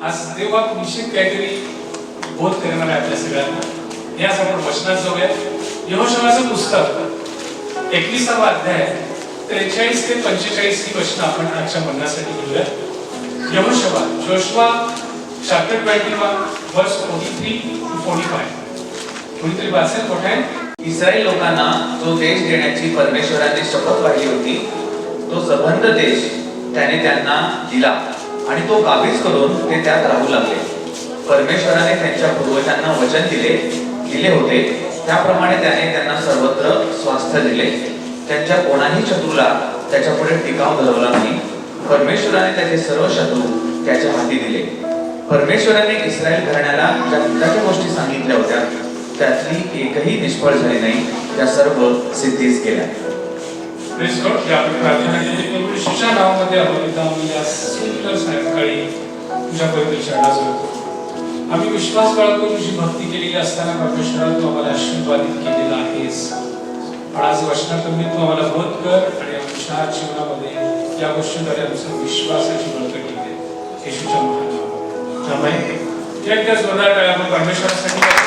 आज देव निश्चित काहीतरी बोध करणार आहे आपल्या सगळ्यांना। याच आपण वचनात जाऊया। यहोशुआचं पुस्तक 21वा अध्याय 43 ते 45 ही वचनं आपण आजच्या मननासाठी घेऊया। Yehoshua, Joshua chapter 21 verse 43 to 45। कोणीतरी वाचेल? मोठा आहे। इस्रायल लोकांना जो देश देण्याची परमेश्वराने शपथ वाढली होती तो सबंध देश त्याने त्यांना दिला आणि तो काबीज करून ते त्यात राहू लागले। परमेश्वराने त्यांच्या पूर्वजांना वचन दिले होते त्याप्रमाणे त्याने त्यांना सर्वत्र स्वास्थ्य दिले। त्यांच्या कोणाही शत्रूला त्याच्यापुढे टिकाव धरवला नाही। परमेश्वराने त्याचे सर्व शत्रू त्याच्या हाती दिले। परमेश्वराने इस्रायल घराण्याला ज्या हिताच्या गोष्टी सांगितल्या होत्या त्यातली एकही निष्फळ झाली नाही, त्या सर्व सिद्धीस केल्या। Praise God. या आपण प्रार्थना केली की येशूच्या नावामध्ये आम्ही या सुंदर सायंकाळी तुझ्यापर्यंत चढा करतो। आम्ही विश्वास बाळगून तुझी भक्ती केलेली असताना परमेश्वरा तू आम्हाला आशीर्वादित केलेला आहेस। पण आज वचनातून तू आम्हाला बोध कर आणि आमच्या जीवनामध्ये या गोष्टीद्वारे आमचा विश्वासाची बळकटी दे। येशूच्या महान नावामध्ये आमेन। एकदा जोरदार टाळ्या आपण परमेश्वरासाठी वाजवू।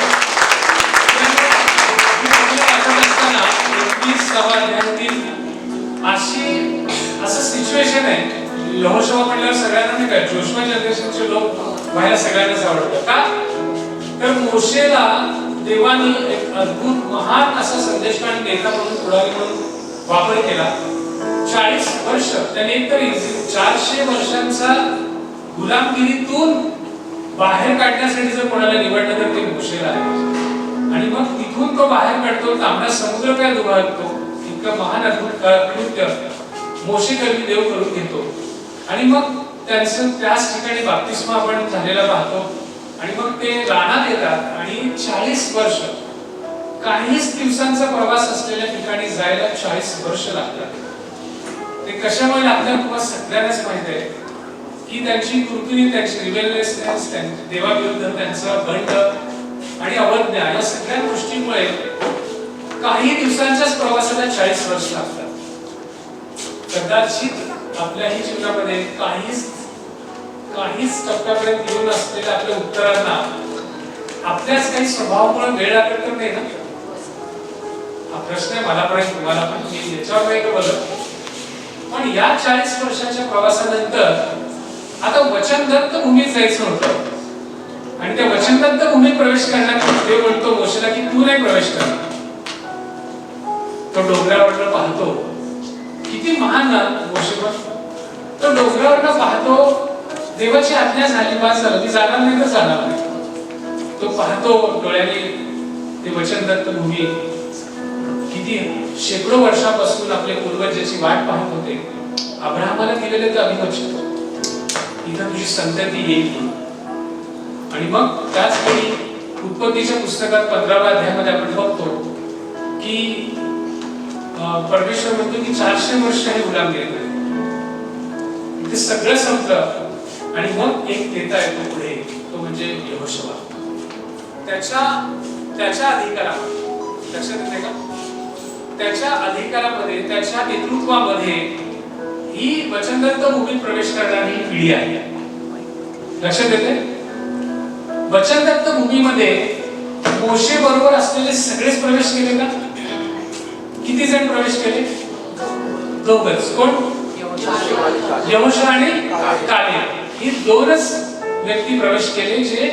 असं सिच्युएशन आहे। यहोशुआ म्हणल्यावर सगळ्यांना नाही का, जोशुआ जनरेशनचे लोक व्हायला सगळ्यांनाच आवडतं का? तर मोशेला देवाने एक अद्भुत महान असा संदेश आणि नेता म्हणून पुढारी म्हणून वापर केला। 40 वर्ष त्याने एकतरी 400 वर्षांचा गुलामगिरीतून बाहेर काढण्यासाठी जर कोणाला निवडलं तर ते मोशेला आहे। आणि मग तिथून तो बाहेर काढतो, तांबडा समुद्र काय उभारतो, इतकं महान अद्भुत कृत्य मोशे करवी देव करून घेतो। आणि मग त्यांचं त्याच ठिकाणी बाप्तिस्मा आपण झालेला पाहतो। आणि मग ते रानात येतात आणि 40 वर्ष काहीच दिवसांचा प्रवास असलेल्या ठिकाणी जायला 40 वर्ष लागतात। ते कशामुळे लागतात तुम्हाला सगळ्यांनाच माहिती आहे की त्यांची कृती, त्यांची रिबेलियसनेस, देवाविरुद्ध त्यांचा बंड आणि अवज्ञा या सगळ्या गोष्टींमुळे काही दिवसांच्याच प्रवासाला 40 वर्ष लागतात। कदाचित आपल्याही जीवनामध्ये काहीच टप्प्यापर्यंत येऊन असलेल्या आपल्या उत्तरांना आपल्याच काही स्वभावामुळे वेळ लागत तर नाही ना? हा प्रश्न आहे मला पण, तुम्हाला पण, मी याच्यावर नाही बोलत। पण या 40 वर्षाच्या प्रवासानंतर आता वचनदत्त भूमीत जायचं होतं आणि त्या वचनदत्त भूमीत प्रवेश करण्यात देव म्हणतो मोशेला की तू नाही प्रवेश करणार। तो डोंगरावरनं पाहतो, किती महान ना मोशे पण। तो डोंगरावरनं पाहतो, देवाची आज्ञा झाली, बास झालं, मी जाणार नाही तर जाणार नाही। तो पाहतो डोळ्याने ते वचनदत्त भूमी, किती शेकडो वर्षापासून आपले पूर्वज ज्याची वाट पाहत होते, अब्राहमाला दिलेले ते अभिवचन, इथं तुझी संतती येईल। आणि मग त्याच वेळी उत्पत्तीच्या पुस्तकात 15व्या अध्यायामध्ये आपण बघतो की परमेश्वर म्हणतो की 400 वर्ष हे गुलामगिरी करेल। ते सगळं संपलं आणि मग एक नेता येतो पुढे, तो म्हणजे यहोशुआ। त्याच्या अधिकारामध्ये, लक्षात येते का? त्याच्या अधिकारामध्ये, त्याच्या नेतृत्वामध्ये ही वचनदत्त भूमीत प्रवेश करणारी पिढी आहे। लक्षात येते? वचनदत्त भूमीमध्ये मोशे बरोबर असलेले सगळेच प्रवेश केले का? किती जण प्रवेश केले? दोघच। कोण? यहोशुआ आणि कालेब ही दोनच व्यक्ती प्रवेश केले जे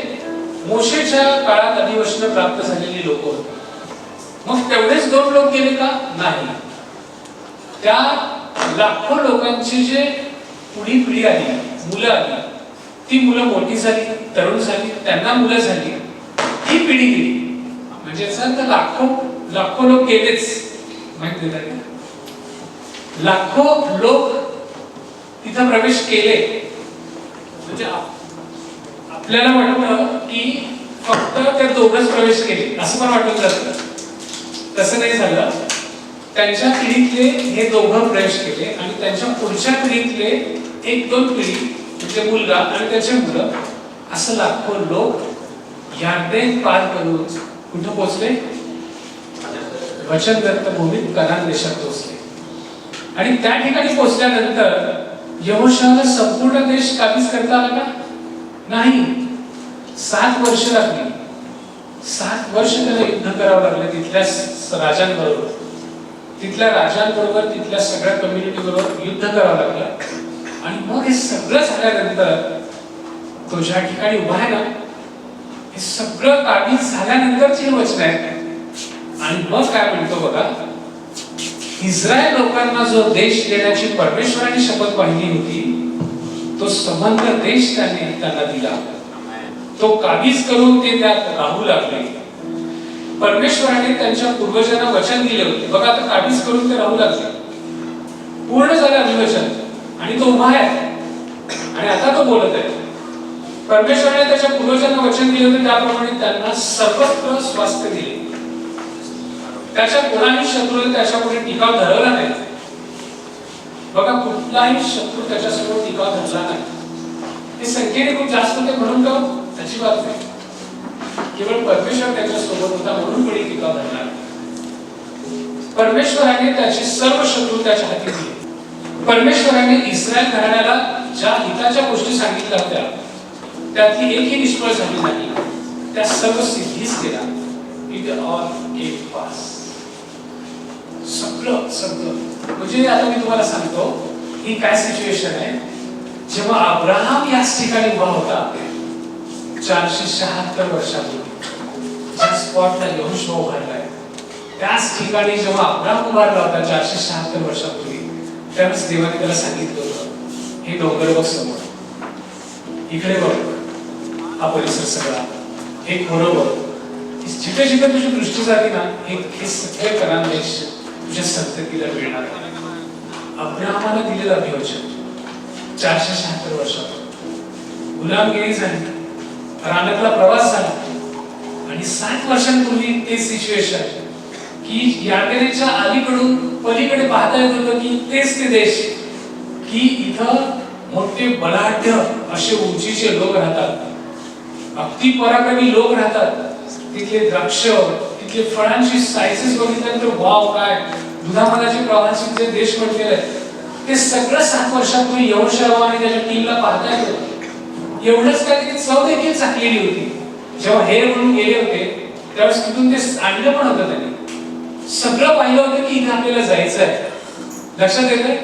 मोशेच्या काळात अधिवचन प्राप्त झालेली लोक होते। मग तेवढेच 2 लोक गेले का? नाही। त्या लाखो लोकांची जे पुढी पिढी आली, मुलं आली, ती मुलं मोठी झाली, तरुण झाली, त्यांना मुलं झाली, ही पिढी गेली। म्हणजे तर लाखो लोक गेलेच, माहिती आहे का? लाखो लोक तिथं प्रवेश केले। म्हणजे आपल्याला वाटतं की फक्त त्या दोघच प्रवेश केले असं पण वाटून जातं, तसं नाही झालं। त्यांच्या पिढीतले हे दोघं प्रवेश केले आणि त्यांच्या पुढच्या पिढीतले 1-2 पिढी म्हणजे मुलगा आणि त्याचे मुलं, असं लाखो लोक यार्देन पार करून कुठं पोहोचले? वचनदत्त भूमीत कनान देशात पोहोचले। आणि त्या ठिकाणी पोहोचल्यानंतर यहोशुआला संपूर्ण देश काबीज करता आला का? नाही, 7 वर्ष लागली. 7 वर्ष त्याला युद्ध करावं लागलं तिथल्या राजांबरोबर, तिथल्या सगळ्या कम्युनिटी बरोबर युद्ध करावं लागलं. आणि मग हे सगळं झाल्यानंतर तो ज्या ठिकाणी उभा आहे ना, हे सगळं काबीज झाल्यानंतरची हे वचन आहे. आणि मग काय म्हणतो बघा, इस्रायल लोकांना जो देश देण्याची परमेश्वराने शपथ पाहिली होती, तो संबंध देश त्यांना दिला. तो काबीज करून ते त्यात राहू लागले. परमेश्वराने त्यांच्या पूर्वजांना वचन दिले होते बघा, आता काबीज करून ते राहू लागले. पूर्ण झालं अभिवचन आणि तो उभा आहे आणि आता तो बोलत आहे. परमेश्वराने त्याच्या पूर्वजांना वचन दिले होते त्याप्रमाणे त्यांना सर्वत्र स्वास्थ्य दिले. त्याच्या कोणाही शत्रूने त्याच्यापुढे टिकाव धरवला नाही. बघा, कुठलाही शत्रू त्याच्यासमोर टिकाव धरला नाही. हे संख्येने खूप जास्त होते म्हणून का त्याची बात नाही, केवळ परमेश्वर त्याच्या सोबत होता म्हणून कोणी टिकाव धरला. परमेश्वराने त्याचे सर्व शत्रू त्याच्या हाती दिले. परमेश्वराने इस्रायल घराण्याला ज्या हिताच्या गोष्टी सांगितल्या होत्या त्यातली एकही निष्फळ झाली नाही. त्या सर्व सिद्धीच केला. It all came pass. सगळं म्हणजे आता मी तुम्हाला सांगतो ही काय सिच्युएशन आहे. जेव्हा अब्राहम याच ठिकाणी उभा होता 476 वर्षापूर्वी, ज्या स्पॉटला यहोशुआ उभारलाय त्याच ठिकाणी जेव्हा अब्राहम उभारला होता 476 वर्षापूर्वी, त्यावेळेस देवाने त्याला सांगितलं होतं, हे डोंगर बघ समोर, इकडे बघ हा परिसर सगळा, हे खोरं बघ, जिथे जिथे तुझी दृष्टी जाते ना, हे सगळे कनान देश तुझ्या संततीला मिळणार आहे. अब्राहमाला दिलेलं अभिवचन 476 वर्षापूर्वी गुलामगिरी झाली, रानातला प्रवास झाला आणि 7 वर्षांपूर्वी ते सिच्युएशन की यार्देनेच्या अलीकडून पलीकडे पाहता येत होतं की तेच ते देश, की इथं मोठे बलाढ्य असे उंचीचे लोक राहतात, अगदी पराक्रमी लोक राहतात. तिथले द्राक्ष, तिथले फळांची साइजेस बघितल्यानंतर वाव, काय दुधामलाचे प्रवाहाचे जे देश म्हटलेले आहेत ते सगळं 7 वर्षापूर्वी यहोशुआ आणि त्याच्या टीमला पाहता येत होतं. एवढंच काय, तिथे चव देखील चाकलेली होती. जेव्हा हे म्हणून गेले होते त्यावेळेस तिथून ते आणलं पण होतं त्यांनी, सगळं पाहिलं होतं की इथे आपल्याला जायचं आहे. लक्षात येतंय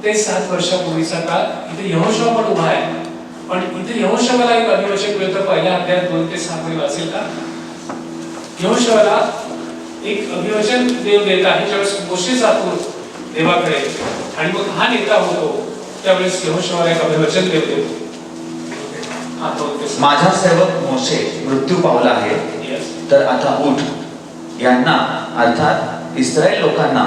ते 7 वर्षापूर्वीचा काळ. इथे यहोशुआ पण उभा आहे, पण इथे यहोशुआला एक अभिवचन मिळतं. पहिल्या अध्यायात 2 ते 6 मध्ये वाचेल का? यहोशुआला एक अभिवचन देव देत आहे ज्यावेळेस मोशे जातो देवाकडे आणि मग हा नेता होतो, त्यावेळेस यहोशुआला एक अभिवचन देव देतो. माझा सेवक मोशे मृत्यू पावला आहे, तर आता उठ, यांना अर्थात इस्रायल लोकांना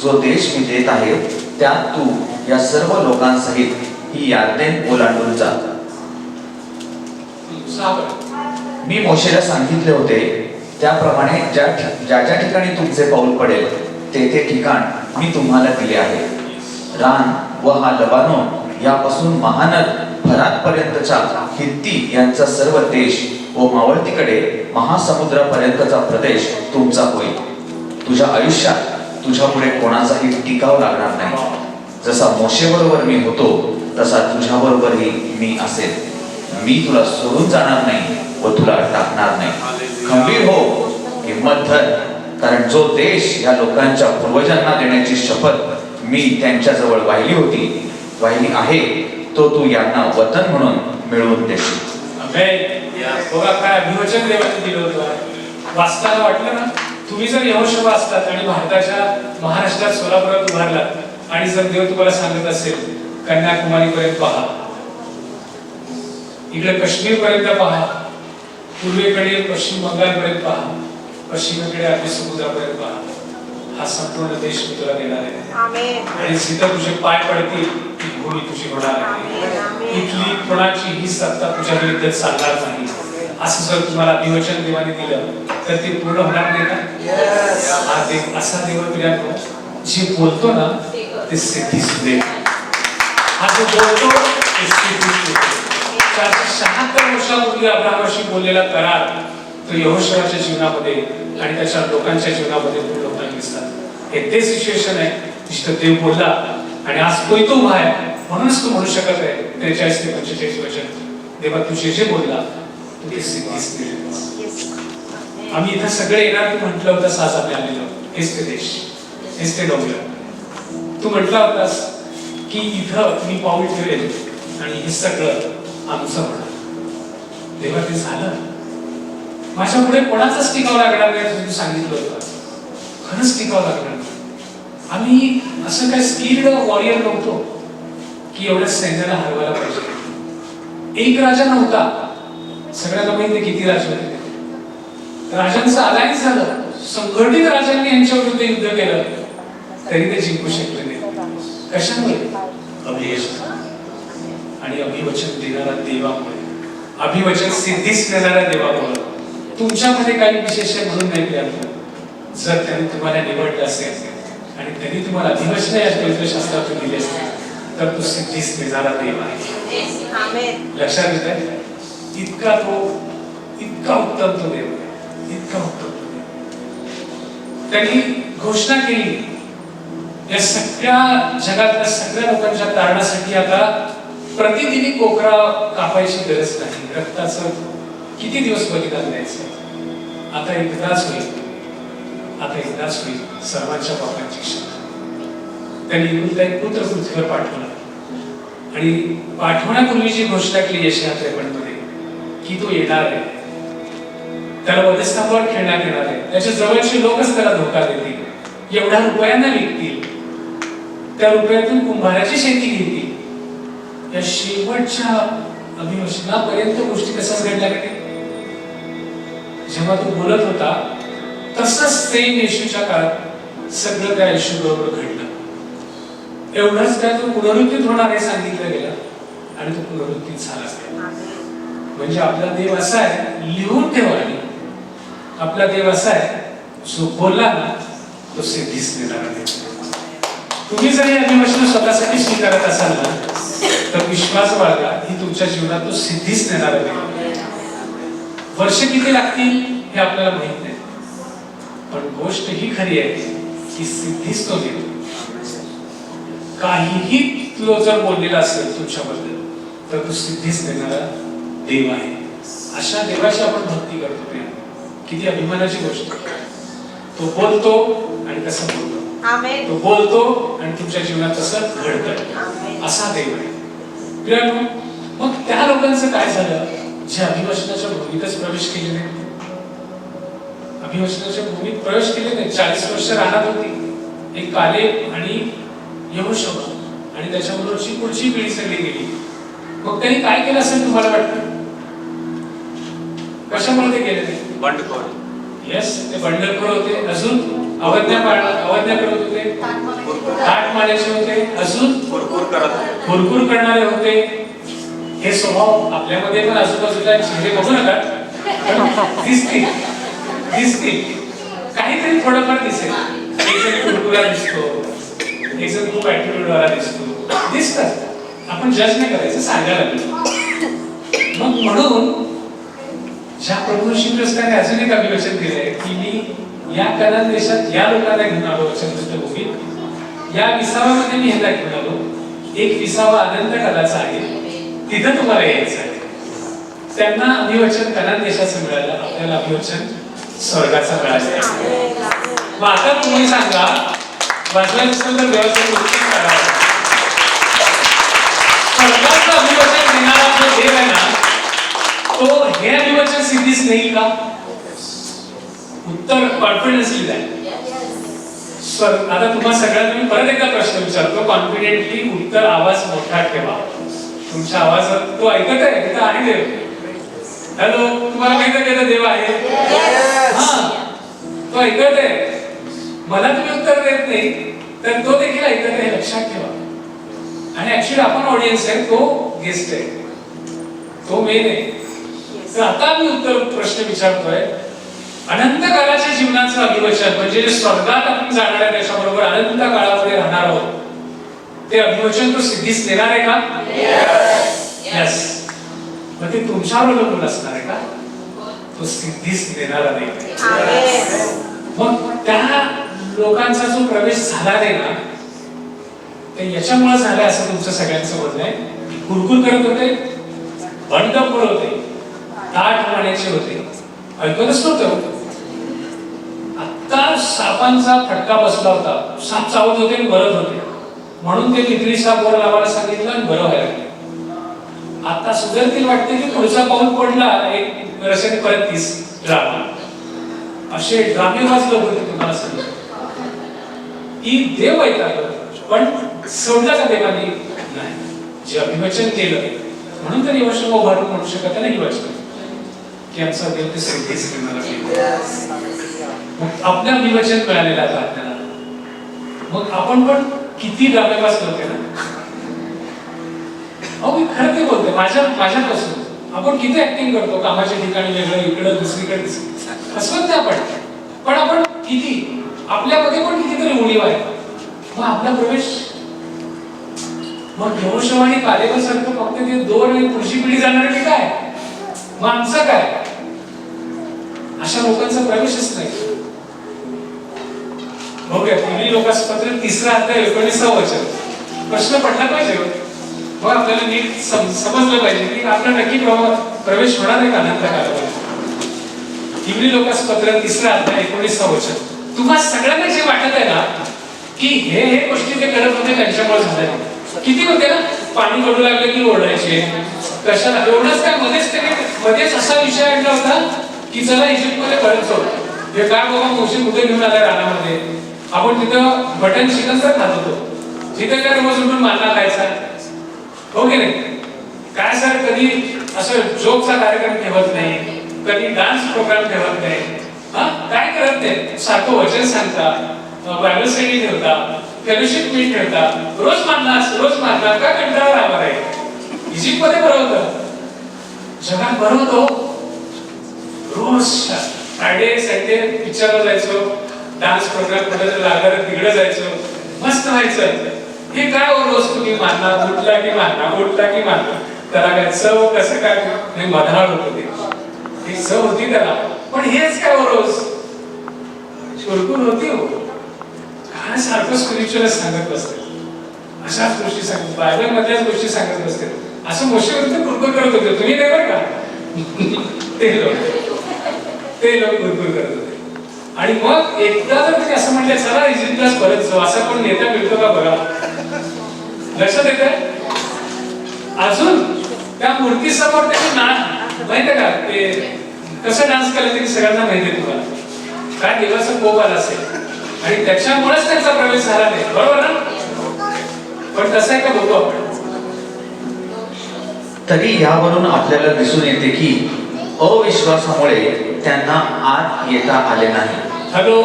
जो देश मी देत आहे त्यात तू या सर्व लोकांसहित ही यार्देन ओलांडून जा. मी मोशेला सांगितले होते त्याप्रमाणे ज्या ज्या ठिकाणी तुमचे पाऊल पडेल ते ठिकाण मी तुम्हाला दिले आहे. रान व हा लबानोन यापासून महानद फरात पर्यंतचा हित्ती यांचा सर्व देश व मावळतीकडे महासमुद्रापर्यंतचा प्रदेश तुमचा होईल. तुझ्या आयुष्यात तुझ्या पुढे कोणाचाही टिकाव लागणार नाही. जसा मोशे बरोबर मी होतो तसा तुझ्या बरोबरही मी असेल. मी तुला सोडून जाणार नाही व तुला टाकणार नाही. खंबीर हो, हिम्मत धर, कारण जो देश या लोकांच्या पूर्वजांना देण्याची शपथ मी त्यांच्याजवळ वाहिली आहे तो तू यांना वतन म्हणून मिळवून देशील. बघा काय अभिवचन देवाने दिलं होतं. वाचताना वाटलं ना, तुम्ही जर यहोशुआ असतात आणि भारताच्या महाराष्ट्रात सोलापुरात उभारलात आणि जर देव तुम्हाला सांगत असेल कन्याकुमारी पर्यंत पहा, इकडे काश्मीर पर्यंत पहा, पूर्वेकडे पश्चिम बंगाल पर्यंत पहा, पश्चिमेकडे अरबी समुद्रापर्यंत पहा, हा संपूर्ण देश मी तुला देणार आहे. आणि जिथं तुझे पाय पडतील ती भूमी तुझी होणार आहे. इथली कोणाची ही सत्ता तुझ्या विरुद्ध चालणार नाही. असं जर तुम्हाला अभिवचन देवाने दिलं तर ते पूर्ण होणार नाही का? हा देव असा देव तुझ्याकडे जे बोलतो ना ते सिद्धीच देव. हा जो बोलतो ते सिद्धीच देव. 476 वर्षापूर्वी अब्राहमाशी बोललेला करार तो यहोशुआच्या जीवनामध्ये आणि त्याच्या लोकांच्या जीवनामध्ये पूर्ण होताना दिसतात. हे ते सिच्युएशन आहे जिथं देव बोलला आणि आज तोही तो उभा आहे. म्हणूनच तो म्हणू शकत आहे 43 ते 45 वचन, देवा तुझे जे बोलला तू ते सिद्धीस दिले. आम्ही इथं सगळे येणार तू म्हटलं होतं आज आम्ही आलेलो. हेच ते देश, हेच ते डोंगर. तू म्हटला होतास की इथं मी पाऊल ठेवेल आणि हे सगळं आमचं होणार. तेव्हा ते झालं. माझ्या पुढे कोणाचाच टिकाव लागणार नाही. तू सांगितलं होतं खरंच टिकाव लागणार. आम्ही असं काय स्किल्ड वॉरियर नव्हतो की एवढ्या सैन्याला हरवायला पाहिजे. एक राजा नव्हता. सगळ्यांना माहिती किती राजे होते. राजांचं अलायन्स झालं. संघटित राजांनी यांच्या विरुद्ध युद्ध केलं तरी ते जिंकू शकले नाही. कशामुळे? अभिवचन आणि अभिवचन देणारा देवामुळे. अभिवचन सिद्धीस देणाऱ्या देवामुळे. तुमच्यामध्ये काही विशेष म्हणून नाही केलं. जर त्यांनी तुम्हाला निवडलं असेल आणि त्यांनी तुम्हाला अभिवचन या पवित्रशास्त्रातून दिले असतील तर तो सिद्धीस देणारा देव आहे. लक्षात येत आहे? इतका उत्तम तो देव आहे. इतका उत्तम तो देव. त्यांनी घोषणा केली या सगळ्या जगातल्या सगळ्या लोकांच्या तारणासाठी आता प्रतिदिनी कोकरा कापायची गरज नाही. रक्ताचं किती दिवस बलिदान द्यायचं? आता एकदाच होईल. आता एकदाच होईल सर्वांच्या पापांची क्षमा. त्यांनी एक पुत्र पृथ्वीवर पाठवला आणि पाठवण्यापूर्वीची घोषणा केली यशया 53 मध्ये की तो येणार आहे. त्याला वधस्तंभावर खेळण्यात येणार आहे. त्याच्या जवळचे लोकच त्याला धोका देतील. एवढ्या रुपयांना विकतील. त्या रुपयातून कुंभाराची शेती घेतील. या शेवटच्या अभिवचनापर्यंत गोष्टी कशाच घडल्या गेल्या. जेव्हा तो बोलत होता तसंच सेम येशूच्या काळात सगळं त्या येशू बरोबर घडलं. एवढंच काय तो पुनरुत्थित होणार हे सांगितलं गेलं आणि तो पुनरुत्थित झाला. म्हणजे आपला देव असा आहे, लिहून ठेवा. आपला देव असा आहे जो बोलला ना तो सिद्धीस देणारा देव. तुम्ही जर हे अभिवचन स्वतःसाठी स्वीकारत असाल ना तर विश्वास बाळगा ही तुमच्या जीवनात तो सिद्धीस देणारा देव. वर्ष किती लागतील हे आपल्याला माहित नाही, पण गोष्ट ही खरी आहे की सिद्धीस तो देव. काहीही तो जर बोललेला असेल तुमच्याबद्दल तर तो सिद्धीस देणारा देव आहे. अशा देवाची आपण भक्ती करतो. किती अभिमानाची गोष्ट. तो बोलतो आणि कसं बोलतो. तो बोलतो आणि तुमच्या जीवनात कसं घडतं. असा देव आहे. मग त्या लोकांचं काय झालं जे अभिवचनाच्या भूमीतच प्रवेश केले नाही. अभिवचनाच्या भूमीत प्रवेश केले नाही. 40 वर्ष राहणार होती. एक कालेब आणि यहोशुआ आणि त्याच्याबरोबरची पुढची पिढी सगळी गेली. मग त्यांनी काय केलं असेल तुम्हाला वाटतं? कशामुळे ते गेले नाही? बंडखोर. येस, ते बंडखोर होते. अजून अवज्ञा करत होते. ताट मारायचे होते. अजून खुरखुर करणारे होते. हे स्वभाव आपल्यामध्ये पण आजूबाजूला चेहरे बघू नका, दिसतील. काहीतरी थोडंफार दिसेल. एक जण खुरखुरा दिसतो, एक जण खूप ऍटिट्यूडवाला दिसतात. आपण जज नाही करायचं, सांगायला लागलो. मग म्हणून ज्या प्रभू येशू ख्रिस्ताने अजून एक अभिवचन दिलंय की मी या कनान देशात या लोकांना घेऊन आलो. वचनभूमीत या विसाव्यामध्ये मी ह्याला घेऊन आलो. एक विसावा अनंत कालाचा आहे, तिथं तुम्हाला यायचं आहे. त्यांना अभिवचन कनान देशाचं मिळालं, आपल्याला अभिवचन स्वर्गाचा मिळालं. मग आता तुम्ही सांगा, वाचलं नसेल तर देवाचं पुस्तक काढा. स्वर्गाचं अभिवचन देणारा जो देव आहे ना तो हे अभिवचन सिद्धीस नाही का? उत्तर कॉन्फिडन्सली द्या. आता तुम्हाला सगळ्यांना मी परत एकदा प्रश्न विचारतो. कॉन्फिडेंटली उत्तर आवाज मोठा ठेवा. तुमच्या आवाजात तो ऐकत आहे. तिथं आहे देव. हॅलो, तुम्हाला माहित आहे का देव आहे? हा, तो ऐकत आहे. मला तुम्ही उत्तर देत नाही तर तो देखील ऐकत आहे, लक्षात ठेवा. आणि ऍक्च्युअली आपण ऑडियन्स आहे, तो गेस्ट आहे, तो मेन आहे. तर आता मी उत्तर प्रश्न विचारतोय. अनंत काळाच्या जीवनाचं अभिवचन म्हणजे स्वर्गात आपण जाणार आहे, त्याच्याबरोबर अनंत काळामध्ये राहणार आहोत, ते अभिवचन तो सिद्धीस देणार आहे का? यस. मग ते तुमच्यावर अवलंबून असणार आहे का? तो सिद्धीस देणारा नाही. मग त्या लोकांचा जो प्रवेश झाला नाही ना, ते याच्यामुळे झालाय असं तुमचं सगळ्यांचं म्हणणं आहे. कुरकुर करत होते, बंडखोर होते, ताठ राहण्याचे होते, ऐकतच नव्हतं. आता सापांचा फटका बसला होता, साप चावत होते आणि बरत होते, म्हणून ते पितळी साप वर लावायला सांगितलं आणि बरं व्हायला लागलं. आता सुधरतील वाटते की पुढचा पाऊल पडला, एक वर्षाने परत 30 ड्रामा. असे ड्रामे वाचले होते तुम्हाला सांगितलं की देव वैतागला, पण सोडला का देवाने? नाही. जे अभिवचन केलं म्हणून तर वर्ष उभारून म्हणू शकत नाही वचन की आमचा देव ते सिद्धीच करणार. मग आपलं अभिवचन मिळालेलं आहे आपल्याला. मग आपण पण किती ड्रामे वाचले होते ना. अहो मी खरं ते बोलते, माझ्यापासून आपण किती ऍक्टिंग करतो, कामाच्या ठिकाणी वेगळं, इकडं दुसरीकडे असं ते पण आपण किती आपल्यामध्ये पण कितीतरी उणीव आहे. मग आपला प्रवेश मग यहोशू आणि कालेब सारखं फक्त ते 2 आणि पुढची पिढी जाणार की काय? मग आमचं काय? अशा लोकांचा प्रवेशच नाही. बघूया पहिली लोकांपत्र 3 अध्याय 19 वचन. प्रश्न पडला पाहिजे, मग आपल्याला नीट समजलं पाहिजे की आपला नक्की प्रवेश होणार आहे का अनंत कालावधीत. हिब्री लोकांपत्र 3 अध्याय 19 वचन. तुम्हा सगळ्यांना जे वाटत आहे ना की हे गोष्टी ते करत होते त्यांच्यामुळे झाल्या, किती होते ना, पाणी पडू लागले की ओरडायचे, कशाला एवढंच काय, मध्येच असा विषय आणला होता की चला इजिप्त मध्ये परत जाऊ. हे काय बाबा मोशी कुठे घेऊन आला रानामध्ये, आपण तिथं बटन चिकन तर खात होतो, तिथे काय रोज उठून मानला खायचा, हो की नाही? काय सर कधी असं जोकचा कार्यक्रम ठेवत नाही, कधी डान्स प्रोग्राम ठेवत नाही, काय करत नाही, सारखं वचन सांगता, बायबल स्टडी ठेवता, फेलोशिप मीट ठेवता, रोज मानला का कंटाळा राहणार आहे. इजिप्त मध्ये बरं होतं, जगात बरं होतं. रोज फ्रायडे संडे पिक्चरला जायचो, डान्स प्रोग्राम कुठे लागलं तिकडे जायचो, मस्त व्हायचं. हे काय हो रोज तुम्ही मानना, उठला की मानना, त्याला काय चव कसं काय मधाळ होत ते चव होती त्याला, पण हेच काय हो रोज शुरकून होती हो. काय सारखं स्पिरिच्युअल सांगत बसते, अशाच गोष्टी सांगत, बायबल मधल्याच गोष्टी सांगत बसते. असं मोशेवरती कुरकुर करत होते, तुम्ही नाही बरं का ते लोक कुरकुर करत होते. आणि मग एकदा जर तुम्ही असं म्हटलं चला इजिप्तलाच परत जाऊ, असा कोण नेता मिळतो का बघा. लक्षात येतंय? अजून त्या मूर्ती समोर त्याचे माहितीये का ते कसं डान्स केलं तरी सगळ्यांना माहितीये तुम्हाला, काय देवाचा कोप आला असेल आणि त्याच्यामुळेच त्यांचा प्रवेश झाला नाही, बरोबर ना? पण तसं आहे का बघू आपण. तरी यावरून आपल्याला दिसून येते की अविश्वासामुळे त्यांना आत येता आले नाही. हॅलो,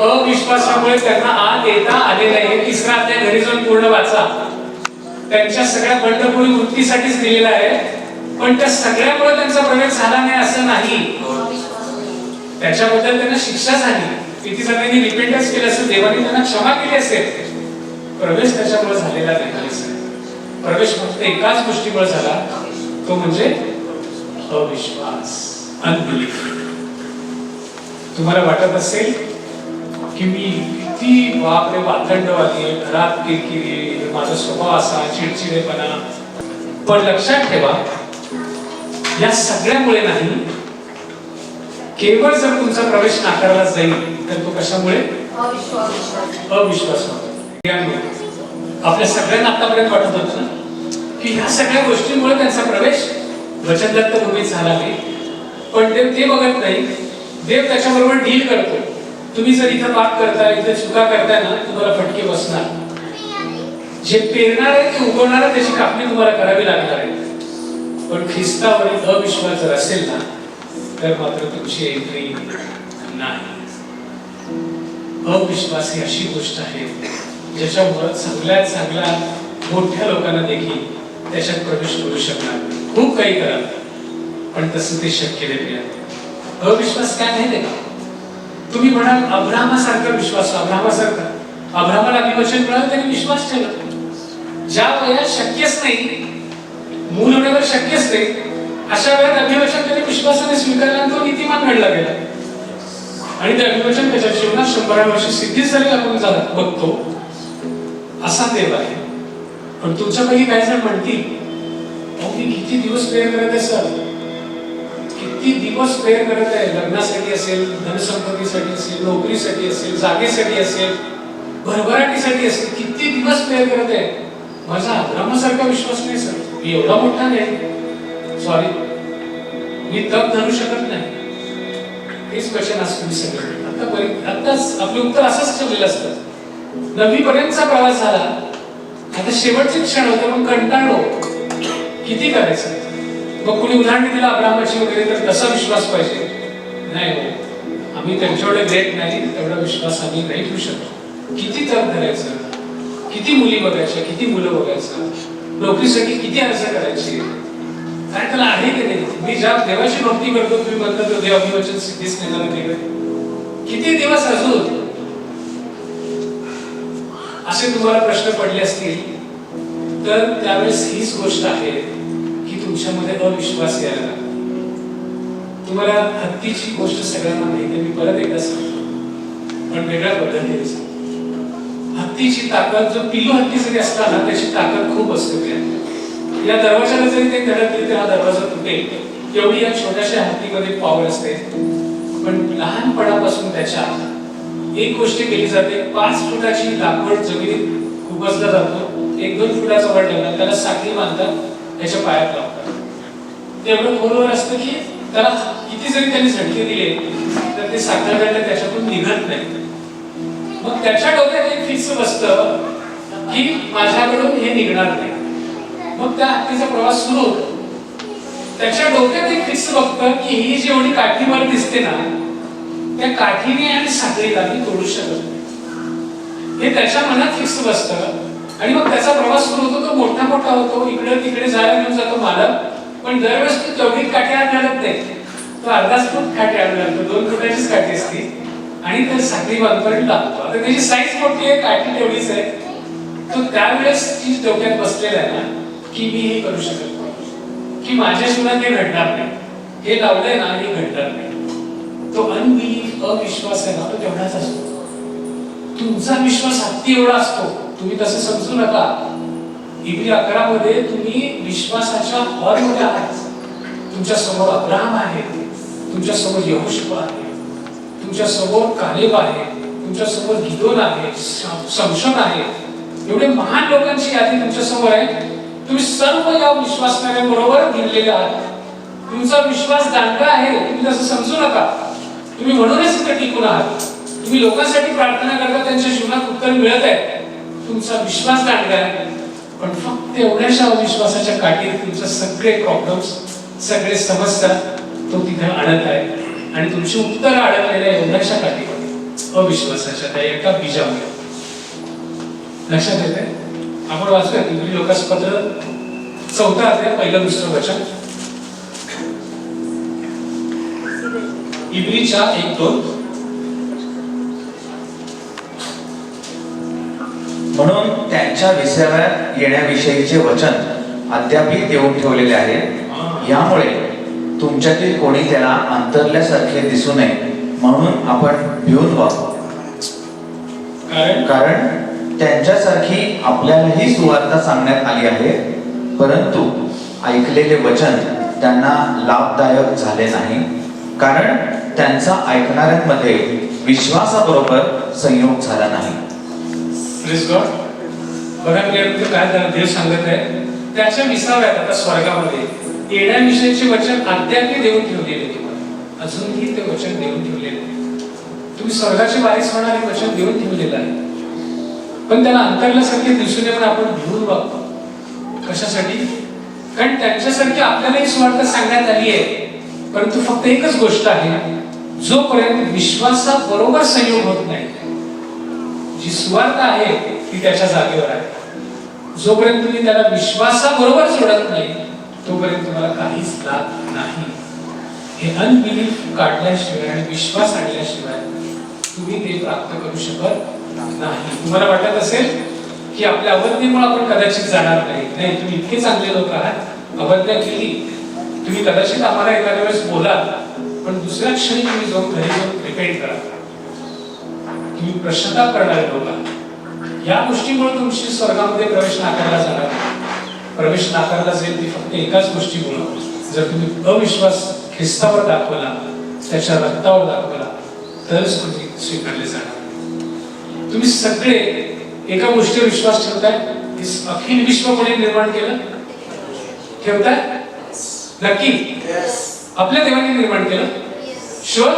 अविश्वासामुळे त्यांना आत येता आले नाही. 3 अध्याय घरी जाऊन पूर्ण वाचा. त्यांच्या सगळ्या बंडखोरी वृत्तीसाठीच दिलेला आहे, पण त्या सगळ्यामुळे त्यांचा प्रवेश झाला नाही असं नाही. त्याच्याबद्दल त्यांना शिक्षा झाली, किती जणांनी रिपेंटन्स केलं असेल, देवाने त्यांना क्षमा केली असेल, प्रवेश त्याच्यामुळे झालेला नाही. प्रवेश फक्त एकाच गोष्टीमुळे झाला, तो म्हणजे अविश्वास, अनबिलीफ. तुम्हाला वाटत असेल की मी किती बापरे वातंडवादी आहे, घरात किरकिरी, माझा स्वभाव असा, चिडचिडेपणा, पण लक्षात ठेवा या सगळ्यामुळे नाही, केवळ जर तुमचा प्रवेश नाकारला जाईल तर तो कशामुळे? अविश्वासामुळे. आपल्या सगळ्यांना आतापर्यंत वाटत होतं ना की ह्या सगळ्या गोष्टींमुळे त्यांचा प्रवेश वचनदत्त भूमीत झाला नाही, पण देव ते बघत नाही. देव त्याच्याबरोबर डील करतो. तुम्ही जर इथं पाप करताय, इथे चुका करताय ना, तुम्हाला फटके बसणार. जे पेरणार आहे ते उगवणार आहे, त्याची कापणी तुम्हाला करावी लागणार आहे. पण ख्रिस्तावरील अविश्वास जर असेल ना तर मात्र तुमची एंट्री नाही. अविश्वास ही अशी गोष्ट आहे ज्याच्यामुळे चांगल्यात चांगल्या मोठ्या लोकांना देखील त्याच्यात प्रवेश करू शकणार. खूप काही करा, पण तसं ते शक्य नाही. अविश्वास काय माहिती का? तुम्ही म्हणाल अब्राहमासारखा विश्वास, अब्राहमाला अभिवचन मिळालं त्यांनी विश्वास ठेवला. ज्या वयात शक्यच नाही, मूल होण्यावर शक्यच नाही, अशा वेळेत अभिवचन त्यांनी विश्वासाने स्वीकारला आणि तो नीतिमान घडला गेला. आणि ते अभिवचन त्याच्या जीवनात 100 वर्ष सिद्धीच झाली आपण बघतो. असा देव आहे. पण तुमच्यापैकी काही जण म्हणतील अहो मी किती दिवस प्रेयर करत आहे सर, किती दिवस प्रेयर करत आहे. लग्नासाठी असेल, धनसंपत्तीसाठी असेल, नोकरीसाठी असेल, जागेसाठी असेल, भरभराटीसाठी असेल, किती दिवस प्रेयर करत आहे. माझा अब्राहमासारखा विश्वास नाही सर, मी एवढा मोठा नाही, सॉरी, मी तप धरू शकत नाही. हेच वचन असतं मी सगळं. आताच आपलं उत्तर असंच ठेवलेलं असतं. 9वी पर्यंतचा प्रवास झाला, आता शेवटचे क्षण होते, मग कंटाळलो, किती करायचं. मग कुणी उदाहरण दिलं अब्राहमाची वगैरे, तर तसा विश्वास पाहिजे. नाही हो, आम्ही त्यांच्याकडे ग्रेट नाही, तेवढा विश्वास आम्ही नाही ठेवू शकतो. किती तप धरायचं, किती मुली बघायच्या, किती मुलं बघायचं, नोकरीसाठी किती अर्ज करायचे, काय त्याला आहे की नाही. मी ज्या देवाची भक्ती करतो, तुम्ही म्हणता तो देव अभिवचन सिद्धीच नेणार तिकडे, किती दिवस अजून असे तुम्हाला प्रश्न पडले असतील, तर त्यावेळेस हीच गोष्ट आहे की तुमच्यामध्ये अविश्वास यायला लागला. तुम्हाला हत्तीची गोष्ट सगळ्यांना माहिती आहे, मी परत एकदा सांगतो, पण वेगळ्या पद्धतीने सांगतो. हत्तीची ताकद, जो पिलू हत्ती जरी असला ना, त्याची ताकद खूप असते. या दरवाजाला जरी ते धडकले तर हा दरवाजा तुटेल, एवढी या छोट्याशा हत्तीमध्ये पॉवर असते. पण लहानपणापासून त्याच्या एक गोष्ट केली जाते, 5 फुटाची लाकूड जमिनीत खुपसला जातो, 1-2 फुटाचा वर ठेवला, त्याला साखळी बांधतात, त्याच्या पायात लावतात. ते एवढं खोलवर असतं की त्याला किती जरी त्यांनी झटके दिले तर ते साखळी त्याच्यातून निघत नाही. मग त्याच्या डोक्यात एक फिक्स बसतं की माझ्याकडून हे निघणार नाही. मग त्या हत्तीचा प्रवास सुरू होतो. त्याच्या डोक्यात एक फिक्स बघतं की ही जेवढी काठीवर दिसते ना, त्या काठीने आणि साखळीला मी तोडू शकत नाही, हे त्याच्या मनात फिक्स बसतं. आणि मग त्याचा प्रवास सुरू होतो, तो मोठा मोठा होतो, इकडे तिकडे जायला घेऊन जातो मालक. पण दरवेळेस तो तेवढी काठी आत घालत नाही, तो अर्धाच फूट काठी आत घालतो, 2 फुटाचीच काठी असते, आणि त्या साखळी बांधपर्यंत लागतो. आता त्याची साईज मोठी आहे, काठी तेवढीच आहे. तो त्यावेळेस ती डोक्यात बसलेला आहे ना की मी हे करू शकत नाही, की माझ्या जीवनात हे घडणार नाही, हे लावलंय ना हे घडणार नाही. तो अनबिलीफ, अविश्वास आहे ना, तो तेवढाच असतो. तुमचा विश्वास हत्ती एवढा असतो, तुम्ही तसं समजू नका. इब्री 11 मध्ये तुम्ही विश्वासाच्या हॉलमध्ये आहात. तुमच्या समोर अब्राहम आहे, तुमच्या समोर यहोशुआ आहे, तुमच्या समोर कालेब आहे, तुमच्या समोर गिदोन आहे, शमशोन आहे. एवढे महान लोकांची यादी तुमच्या समोर आहे. तुम्ही सर्व या विश्वासणाऱ्यांबरोबर गिरलेले आहात. तुमचा विश्वास दांडगा आहे, तुम्ही तसं समजू नका. तुम्ही म्हणूनच इथे टिकून आहात. तुम्ही लोकांसाठी प्रार्थना करता, त्यांच्या जीवनात उत्तर मिळत आहे. तुमचा विश्वास दांडगा आहे. पण फक्त एवढ्याशा अविश्वासाच्या काठीत तुमचे सगळे प्रॉब्लेम्स, सगळे समस्या तो तिथे आणत आहे. आणि तुमची उत्तर अडकलेल्या एवढ्याशा काठीमध्ये, अविश्वासाच्या त्या एका बीजामुळे. लक्षात येते? आपण वाचूया इब्री लोकांचं पत्र 4 अध्याय 1-2 वचन. इब्रीच्या 1-2. म्हणून त्यांच्या विसाव्यात येण्याविषयीचे वचन अद्यापही देऊन ठेवलेले आहे. यामुळे तुमच्यातील कोणी त्याला अंतरल्यासारखे दिसू नये म्हणून आपण भिवून व्हावं. कारण त्यांच्यासारखी आपल्यालाही सुवार्ता सांगण्यात आली आहे, परंतु ऐकलेले वचन त्यांना लाभदायक झाले नाही, कारण त्यांचा ऐकणाऱ्यांमध्ये विश्वासाबरोबर संयोग झाला नाही. प्लीज गॉड, बघा मी काय देव सांगत आहे, त्याच्या विसाव्यात आता स्वर्गामध्ये येण्याविषयीचे वचन अद्याप देऊन ठेवलेले. तुम्हाला अजूनही ते वचन देऊन ठेवलेले. तुम्ही स्वर्गाची वारीस होणारे वचन देऊन ठेवलेलं आहे. पण त्याला अंतरल्यासारखे दिसून येऊन आपण भिवून बघतो. कशासाठी? कारण त्यांच्यासारखी आपल्यालाही सुवार्ता सांगण्यात आली आहे, परंतु फक्त एकच गोष्ट आहे, जोपर्यंत विश्वासाबरोबर संयोग होत नाही, जी सुवार्ता आहे ती त्याच्या जागेवर आहे. जोपर्यंत तुम्ही त्याला विश्वासाबरोबर जोडत नाही, तोपर्यंत तुम्हाला काहीच लाभ नाही. हे अनबिलीफ काढल्याशिवाय आणि विश्वास आणल्याशिवाय तुम्ही ते प्राप्त करू शकत नाही. तुम्हाला वाटत असेल की आपल्या अवज्ञेमुळे आपण कदाचित जाणार नाही, तुम्ही इतके चांगले लोक आहात, अवज्ञा केली, तुम्ही कदाचित आम्हाला एखाद्या वेळेस बोलाल, पण दुसऱ्या क्षणी तुम्ही जाऊन घरी जाऊन रिपेंट करा. तुम्ही पश्चाताप करणारे लोक आहात. या गोष्टीमुळे तुमची स्वर्गामध्ये प्रवेश नाकारला जाणार. प्रवेश नाकारला जाईल ती फक्त एकाच गोष्टीमुळे, जर तुम्ही अविश्वास ख्रिस्तावर दाखवला, त्याच्या रक्तावर दाखवला, तरच तुम्ही स्वीकारले जाणार. तुम्ही सगळे एका गोष्टीवर विश्वास ठेवताय, अखिल विश्व कोणी निर्माण केलं? ठेवताय नक्की? आपल्या देवाने निर्माण केलं? शुअर?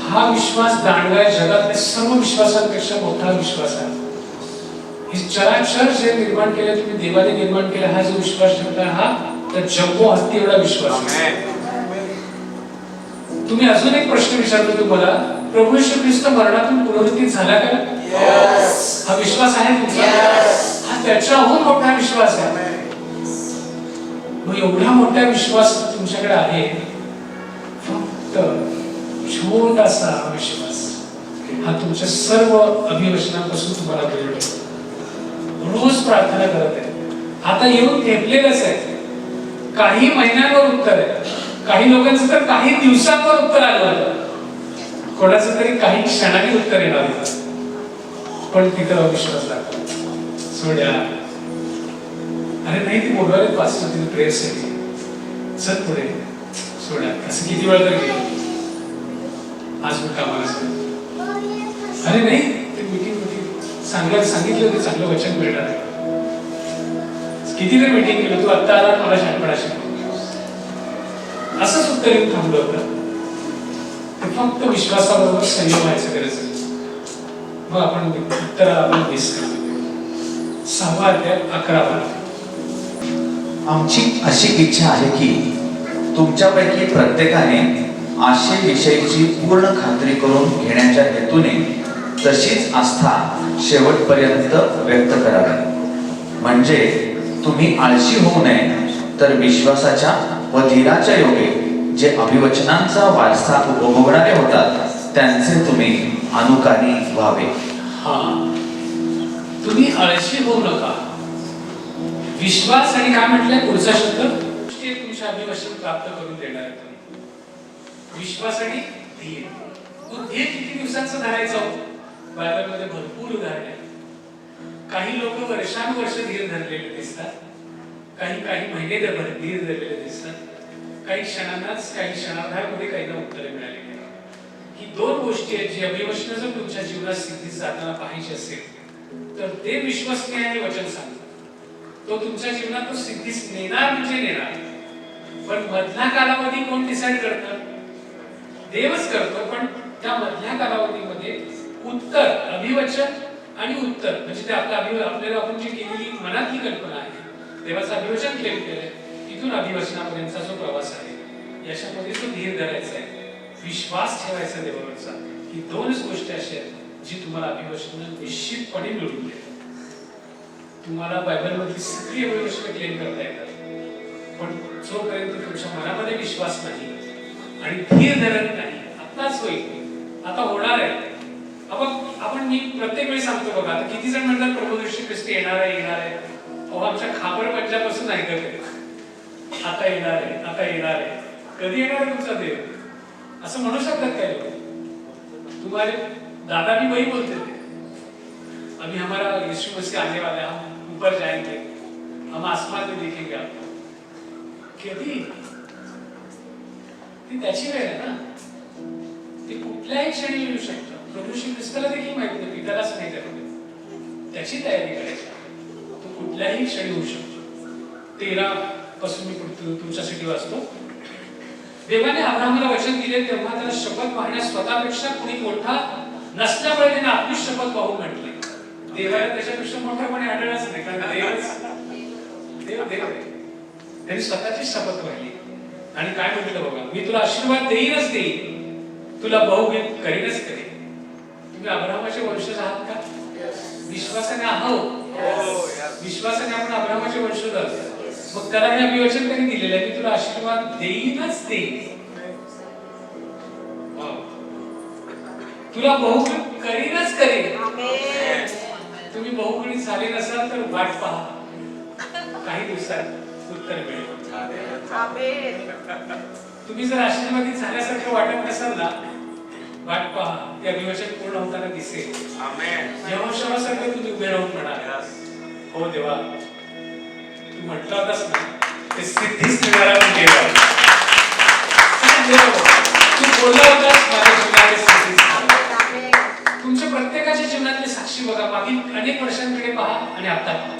हा विश्वास दांडगा जगातल्या सर्व विश्वासांपेक्षा मोठा विश्वास आहे. हे चराचर जे निर्माण केलं, तुम्ही देवाने निर्माण केलं, हा जो विश्वास ठेवता, हा तर जम्बो हत्ती एवढा विश्वास आहे. तुम्ही अजून एक प्रश्न विचारतो तुम्हाला, प्रभू येशू ख्रिस्त मरणातून पुनरुत्थित झाला का? हा विश्वास आहे तुमचा? हा त्याच्याहून मोठा विश्वास आहे. मग एवढा मोठा विश्वास तुमच्याकडे आहे, फक्त छोटासा विश्वास हा तुमच्या सर्व अभिवचनांपासून तुम्हाला दूर ठेवतो. रोज प्रार्थना करत आहे, आता येऊन ठेपलेलंच आहे. काही महिन्यांवर उत्तर आहे, काही लोकांचं तर काही दिवसांवर उत्तर आलं, कोणाचं तरी काही क्षणांनी उत्तर येणार होतं, पण तिथं अविश्वास दाखवला. सोड्या, अरे नाही ती बोलवायला पाच तिथे प्रेयर साठी चल पुढे. सोड्या, असं किती वेळ तर गेलो, आज मी कामाला सांगितलं, अरे नाही ते मीटिंग सांगितलं होतं चांगलं वचन मिळणार आहे, किती तरी मीटिंग केलं, तू आत्ता आला मला शहाणपणा शिकवलं, असंच उत्तर येऊन थांबलं होतं. ते फक्त विश्वासाबरोबर संयम व्हायचं गरज आहे. मग आपण उत्तराला आपण मिस करतो. 6 अध्याय 11. आमची अशी इच्छा आहे की तुमच्यापैकी प्रत्येकाने आशेविषयीची पूर्ण खात्री करून घेण्याच्या हेतूने तशीच आस्था शेवटपर्यंत व्यक्त करावी, म्हणजे तुम्ही आळशी होऊ नये, तर विश्वासाच्या व धीराच्या योगे जे अभिवचनांचा वारसा उपभोगणारे होतात त्यांचे तुम्ही अनुकारी व्हावे. तुम्ही आळशी होऊ नका. विश्वास आणि काय म्हटलंय पुढचा शब्द? तुमच्या अभिवचन प्राप्त करून देणार आहे. विश्वास आणि धीर. धीर किती दिवसांचं धरायचं? बायबलमध्ये भरपूर उदाहरण आहे. काही लोक वर्षानुवर्ष धीर धरलेले दिसतात, काही महिने धीर धरलेले दिसतात, काही क्षणांनाच, काही क्षणार्धामध्ये काहींना उत्तरे मिळाली. ही 2 गोष्टी आहेत जी अभिवचन जर तुमच्या जीवनात सिद्धीस जाताना पाहायची असेल तर ते विश्वसनीय आणि वचन सांगतात. तो तुमच्या जीवनात तो सिद्धीस नेणार म्हणजे नेणार. पण मधला कालावधी कोण डिसाइड करतं? देवच करतो. पण त्या मधल्या कालावधीमध्ये उत्तर, अभिवचन आणि उत्तर म्हणजे ते आपल्याला आपण जी केलेली मनातली कल्पना आहे, देवाचं अभिवचन क्लेम केलंय, तिथून अभिवचनापर्यंतचा जो प्रवास आहे, याच्यामध्ये तो धीर धरायचा आहे, विश्वास ठेवायचा देवावरचा. ही 2च गोष्टी अशा आहेत जी तुम्हाला अभिवचन निश्चितपणे मिळवून देतात. तुम्हाला बायबलमधली सगळी अभिवचनं क्लेम करता येतात, पण जोपर्यंत तुमच्या मनामध्ये विश्वास नाही आणि धीर धरत नाही, आताच होईल, आता होणार आहे. आपण मी प्रत्येक वेळी सांगतो बघा, आता किती जण म्हणतात प्रभू येशू ख्रिस्त येणार आहे, येणार आहे. अहो, आमच्या खापर पंजापासून ऐकत आहे, आता येणार आहे, आता येणार आहे. कधी येणार आहे तुमचा देव? असं म्हणू शकतात काय लोक? तुम्हारे दादा भी वही बोलते थे, अभी हमारा यीशु मसीह आने वाला है, हम ऊपर जाएंगे, हम आसमान में देखेंगे आपको. कधी? ती त्याची वेळ आहे ना, ती कुठल्याही क्षणी येऊ शकतं. प्रभू श्री ख्रिस्ताला देखील माहिती आहे, पित्यालाच नाही करत, त्याची तयारी करायची, तो कुठल्याही क्षणी होऊ शकतो. 13 पासून मी तुमच्यासाठी वाचतो. देवाने अब्राहमाला वचन दिले तेव्हा त्याला शपथ पाहण्यास स्वतःपेक्षा कुणी मोठा नसल्यामुळे त्याने आपली शपथ पाहू म्हटले. देवाला त्याच्यापेक्षा मोठापणे आढळच नाही, कारण देव आहे. त्यांनी स्वतःची शपथ पाहिली आणि काय म्हटलं बघा, मी तुला आशीर्वाद देईनच देईन, तुला बहुविध करीनच करीन. तुम्ही अब्राहमाचे वंशज आहात का? विश्वासाने आहोत. विश्वासाने आपण अब्राहमाचे वंशज आहोत. मग त्याला हे अभिवचन त्यांनी दिलेलं आहे, मी तुला आशीर्वाद देईनच देईन, तुला बहुगुणित करीनच करीन. तुम्ही बहुगुणित झाले नसाल तर वाट पहा, काही दिवसात उत्तर मिळेल. तुम्ही जर आशीर्वादित झाल्यासारखं वाटत नसाल ना, वाट पहा, ते अभिवचन पूर्ण होताना दिसेल. यहोशुआसारखे तुम्ही उभे राहून म्हणाल, हो देवा, तू म्हटलं होतास ना ते सिद्धीच देणारा पण देव आहे. देव, तू बोलला होतास माझ्या जीवनात सिद्धीच झालं. तुमच्या प्रत्येकाच्या जीवनातले साक्षी बघा, मागील अनेक वर्षांकडे पहा आणि आता पहा.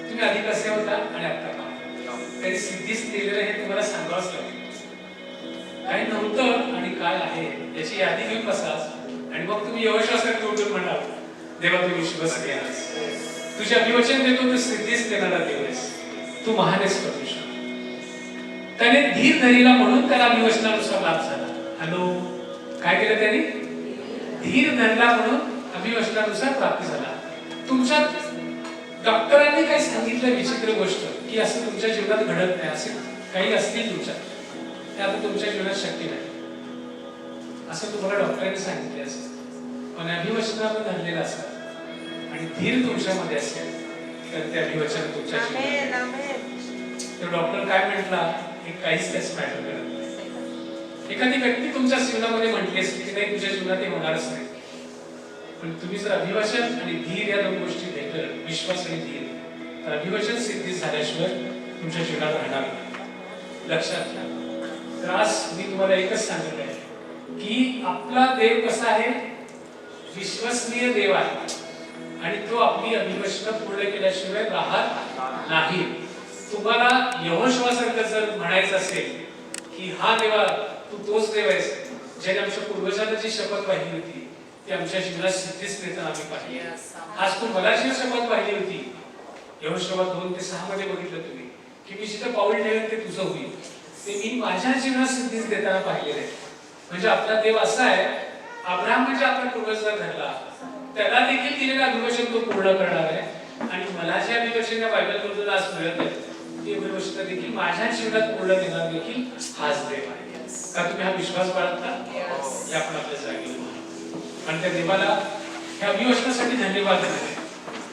तुम्ही आधी कसे होता आणि आता पहा. काही सिद्धीच दिलेलं हे तुम्हाला सांगावंच लागेल. काय नव्हतं आणि काय आहे याची यादी घेऊन बसा आणि मग तुम्ही यहोशुआसारखे उठून म्हणाल, देवा तू विश्वास केलास, तुझे अभिवचन देतो, तू सिद्धीच देणारा देव आहेस, तू महान आहेस परमेश्वर. त्याने धीर धरिला म्हणून त्याला अभिवचनानुसार लाभ झाला. हॅलो, काय केलं त्याने? धीर धरला म्हणून अभिवचनानुसार प्राप्ती झाला. तुमच्या डॉक्टरांनी काही सांगितलं विचित्र गोष्ट की असं तुमच्या जीवनात घडत नाही, असे काही असतील तुमच्यात, ते आता तुमच्या जीवनात शक्य नाही असं तुम्हाला डॉक्टरांनी सांगितले असेल, पण अभिवचनावर धरलेलं असतात आणि धीर तुमच्यामध्ये असेल तर ते अभिवचन तुमच्या जीवनात. तर डॉक्टर काय म्हटला हे काहीच त्याच मॅटर करत नाही. एखादी व्यक्ती तुमच्या जीवनामध्ये म्हटली असेल की नाही तुझ्या जीवनात हे होणारच नाही, पण तुम्ही जर अभिवचन आणि धीर या दोन गोष्टी घेतलं, विश्वास आणि धीर, तर अभिवचन सिद्धी झाल्याशिवाय तुमच्या जीवनात राहणार नाही. लक्षात घ्या. तर आज मी तुम्हाला एकच सांगत आहे की आपला देव कसा आहे? विश्वसनीय देव आहे आणि तो आपली अभिवचन पूर्ण केल्याशिवाय राहत नाही. तुम्हाला यहोशुआसारखं जर म्हणायचं असेल की हा देवा तू तोच देव आहेस ज्याने आमच्या पूर्वजांना जी शपथ वाहिली होती ती आमच्या जीवनात सिद्धीच देताना आम्ही पाहिली. आज तू मला जी शपथ वाहिली होती यहोशुआ 2-6 मध्ये बघितलं तुम्ही की मी जिथं पाऊल ठेवेन ते तुझं होईल, ते मी माझ्या जीवनात सिद्धीच देताना पाहिलेलं आहे. म्हणजे आपला देव असा आहे, अब्राहम म्हणजे आपला पूर्वजांना धरला, त्याला देखील दिलेलं अभिवचन तो पूर्ण करणार आहे आणि मला जे अभिवचन या बायबल मधून आज मिळत आहे ते अभिवचन देखील माझ्या जीवनात पूर्ण देणार देखील हाच देव आहे. का तुम्ही हा विश्वास बाळगता? हे आपण आपल्या जागी आणि त्या देवाला ह्या अभिवचनासाठी धन्यवाद देतो.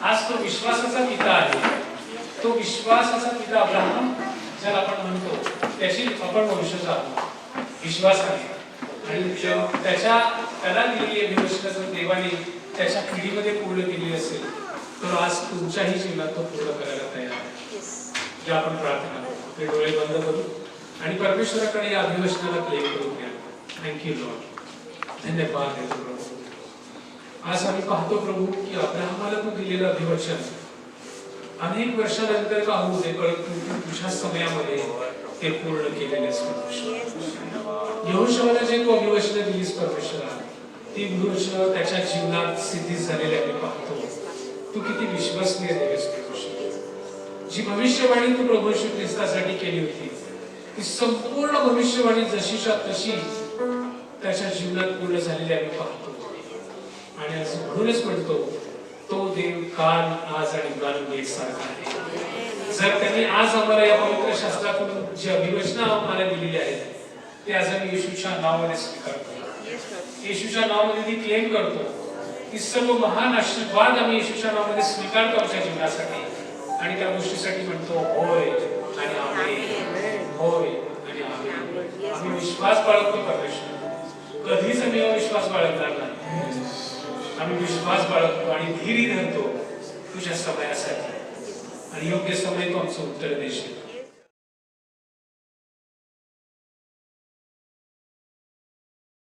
आज तो विश्वासाचा पिता आहे. तो विश्वासाचा पिता अब्राहम ज्याला आपण म्हणतो त्याची आपण वंशज आहोत विश्वासाने, आणि त्याला दिलेली अभिवचन जर देवाने त्याच्या पिढीमध्ये पूर्ण केली असेल तर आज तुमच्याही जीवनात तो पूर्ण करायला तयार आहे. जे आपण प्रार्थना करतो ते डोळे बंद करू आणि परमेश्वराकडे या अभिवचनाला क्लेम करून घ्या. Thank you Lord. धन्यवाद देतो प्रभू. आज आम्ही पाहतो प्रभू की अब्राहमाला तू दिलेलं अभिवचन अनेक वर्षानंतर का होऊ दे, परंतु तू तुझ्या समयामध्ये ते पूर्ण केलेलेस परमेश्वर. यहोशुआला जे तू अभिवचन दिलीस परमेश्वरा, ती अभिवचन त्याच्या जीवनात सिद्धीच झालेली आम्ही पाहतो. तू किती विश्वसनीय देवेस परमेश्वर. जी भविष्यवाणी तू प्रभू येशू ख्रिस्तासाठी केली होती ती संपूर्ण भविष्यवाणी जशीच्या तशी त्याच्या जीवनात पूर्ण झालेली आम्ही पाहतो. आणि असं म्हणूनच म्हणतो तो देव काल आज आणि काल एकसारखा आहे. जर त्यांनी आज आम्हाला या पवित्र शास्त्रातून जी अभिवचनं आम्हाला दिलेली आहेत ते आज आम्ही येशूच्या नावाने स्वीकारतो. येशूच्या नावाने ती क्लेम करतो की सर्व महान आशीर्वाद आम्ही येशूच्या नावाने स्वीकारतो आमच्या जीवनासाठी आणि त्या गोष्टीसाठी म्हणतो होय आणि आमेन, होय आणि आमेन. आम्ही विश्वास बाळगतो परमेश्वर. कधीच आम्ही अविश्वास बाळगणार नाही. आम्ही विश्वास बाळगतो आणि धीर धरतो तुझ्या समयासाठी आणि योग्य समय तो आमचं उत्तर देशील.